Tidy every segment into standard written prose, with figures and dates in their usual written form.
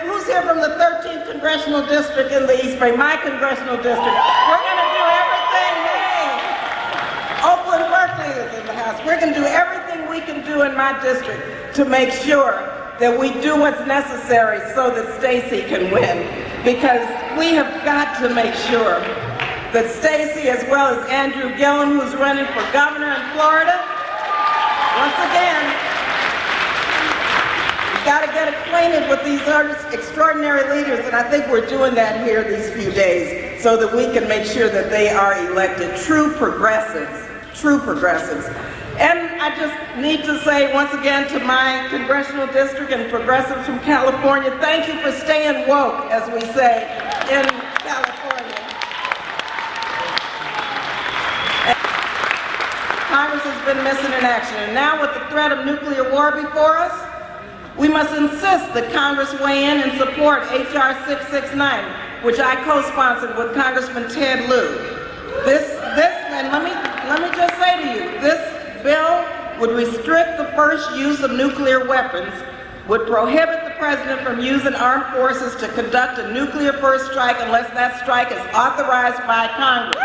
Who's here from the 13th Congressional District in the East Bay, my congressional district? We're going to do everything, Oakland, Berkeley is in the house. We're going to do everything we can do in my district to make sure that we do what's necessary so that Stacey can win. Because we have got to make sure that Stacey, as well as Andrew Gillum, who's running for governor in Florida, once again, we've got to get acquainted with these extraordinary leaders, and I think we're doing that here these few days so that we can make sure that they are elected true progressives, true progressives. And I just need to say once again to my congressional district and progressives from California, thank you for staying woke, as we say in California. Congress has been missing in action, and now with the threat of nuclear war before us, we must insist that Congress weigh in and support H.R. 669, which I co-sponsored with Congressman Ted Lieu. And let me just say to you, this bill would restrict the first use of nuclear weapons, would prohibit the president from using armed forces to conduct a nuclear first strike unless that strike is authorized by Congress.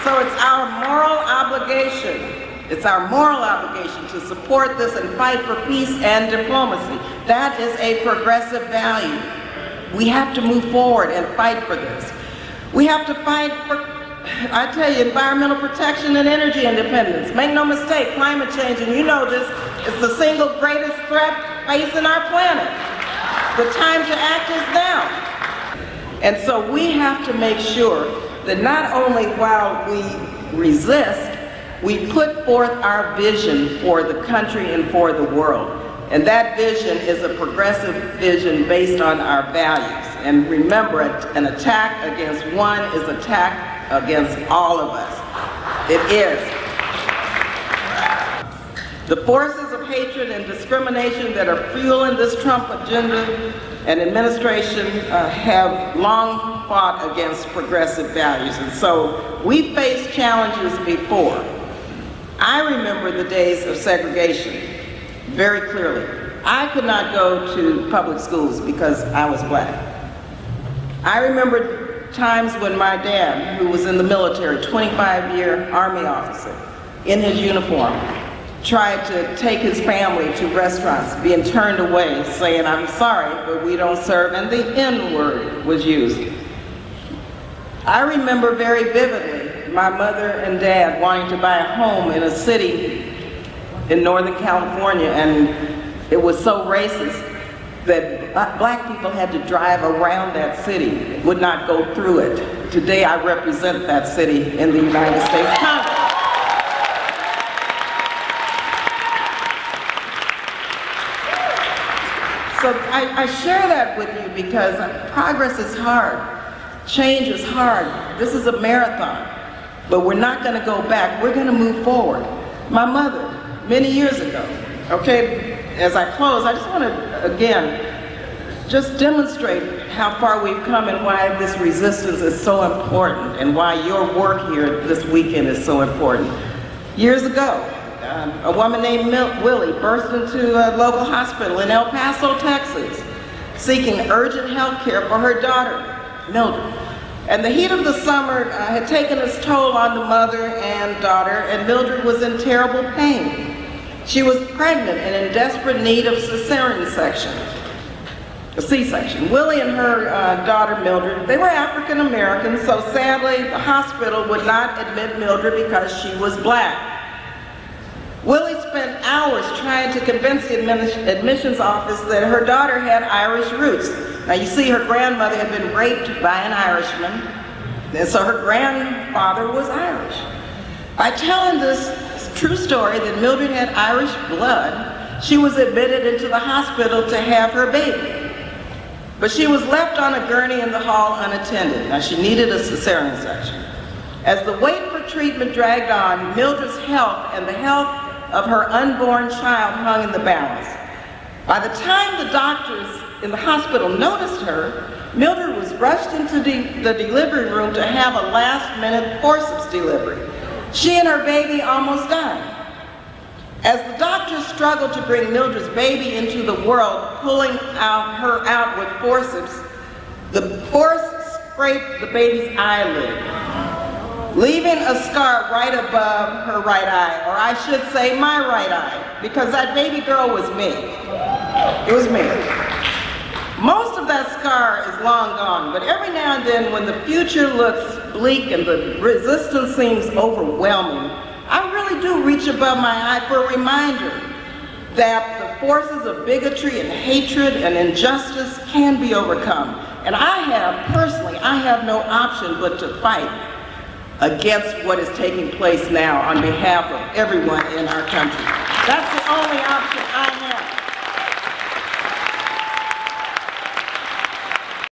So it's our moral obligation to support this and fight for peace and diplomacy. That is a progressive value. We have to move forward and fight for this. We have to fight for, I tell you, environmental protection and energy independence. Make no mistake, climate change, and you know this, is the single greatest threat facing our planet. The time to act is now. And so we have to make sure that not only while we resist, we put forth our vision for the country and for the world. And that vision is a progressive vision based on our values. And remember, an attack against one is an attack against all of us. It is. The forces of hatred and discrimination that are fueling this Trump agenda and administration have long fought against progressive values. And so we faced challenges before. I remember the days of segregation very clearly. I could not go to public schools because I was black. I remember times when my dad, who was in the military, 25-year Army officer, in his uniform, tried to take his family to restaurants, being turned away, saying, "I'm sorry, but we don't serve," and the N-word was used. I remember very vividly my mother and dad wanting to buy a home in a city in Northern California, and it was so racist that black people had to drive around that city, would not go through it. Today I represent that city in the United States Congress. So I share that with you because progress is hard. Change is hard. This is a marathon, but we're not going to go back. We're going to move forward. My mother, many years ago, okay, as I close, I just want to, again, just demonstrate how far we've come and why this resistance is so important and why your work here this weekend is so important. Years ago, a woman named Willie burst into a local hospital in El Paso, Texas, seeking urgent health care for her daughter, Mildred. And the heat of the summer had taken its toll on the mother and daughter, and Mildred was in terrible pain. She was pregnant and in desperate need of cesarean section, a C-section. Willie and her daughter Mildred, they were African American, so sadly the hospital would not admit Mildred because she was black. Willie spent hours trying to convince the admissions office that her daughter had Irish roots. Now you see, her grandmother had been raped by an Irishman, and so her grandfather was Irish. By telling this true story that Mildred had Irish blood, she was admitted into the hospital to have her baby. But she was left on a gurney in the hall unattended. Now she needed a cesarean section. As the wait for treatment dragged on, Mildred's health and the health of her unborn child hung in the balance. By the time the doctors in the hospital noticed her, Mildred was rushed into the delivery room to have a last-minute forceps delivery. She and her baby almost died. As the doctors struggled to bring Mildred's baby into the world, pulling her out with forceps, the force scraped the baby's eyelid, leaving a scar right above her right eye, or I should say my right eye, because that baby girl was me. It was me. Most of that scar is long gone, but every now and then when the future looks bleak and the resistance seems overwhelming, I really do reach above my eye for a reminder that the forces of bigotry and hatred and injustice can be overcome. And personally, I have no option but to fight against what is taking place now on behalf of everyone in our country. That's the only option I